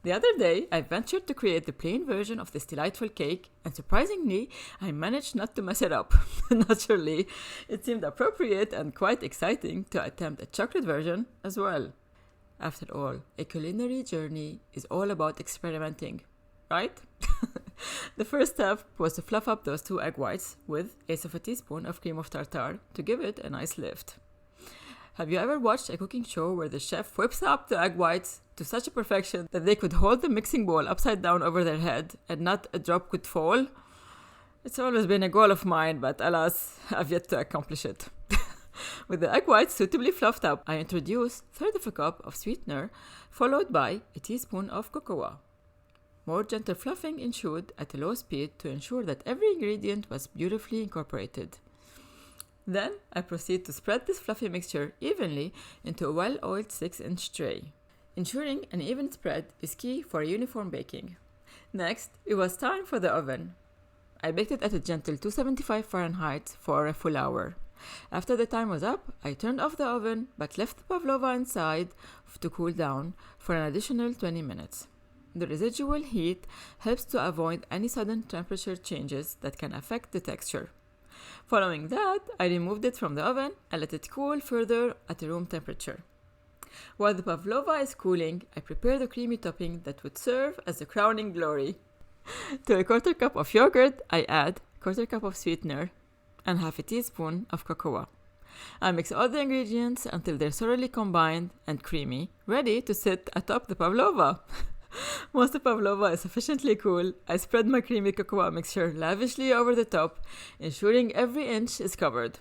The other day, I ventured to create the plain version of this delightful cake, and surprisingly, I managed not to mess it up. Naturally, it seemed appropriate and quite exciting to attempt a chocolate version as well. After all, a culinary journey is all about experimenting, right? The first step was to fluff up those 2 egg whites with a teaspoon of cream of tartare to give it a nice lift. Have you ever watched a cooking show where the chef whips up the egg whites to such a perfection that they could hold the mixing bowl upside down over their head and not a drop could fall? It's always been a goal of mine, but alas, I've yet to accomplish it. With the egg whites suitably fluffed up, I introduced 1/3 of a cup of sweetener, followed by a teaspoon of cocoa. More gentle fluffing ensued at a low speed to ensure that every ingredient was beautifully incorporated. Then I proceed to spread this fluffy mixture evenly into a well-oiled 6-inch tray. Ensuring an even spread is key for a uniform baking. Next, it was time for the oven. I baked it at a gentle 275 Fahrenheit for a full hour. After the time was up, I turned off the oven but left the pavlova inside to cool down for an additional 20 minutes. The residual heat helps to avoid any sudden temperature changes that can affect the texture. Following that, I removed it from the oven and let it cool further at room temperature. While the pavlova is cooling, I prepare the creamy topping that would serve as the crowning glory. To a 1/4 cup of yogurt, I add 1/4 cup of sweetener and 1/2 teaspoon of cocoa. I mix all the ingredients until they're thoroughly combined and creamy, ready to sit atop the pavlova. Once the pavlova is sufficiently cool, I spread my creamy cocoa mixture lavishly over the top, ensuring every inch is covered.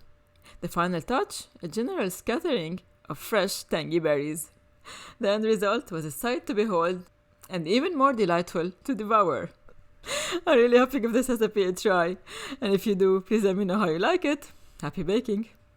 The final touch, a general scattering of fresh, tangy berries. The end result was a sight to behold and even more delightful to devour. I really hope you give this recipe a try, and if you do, please let me know how you like it. Happy baking!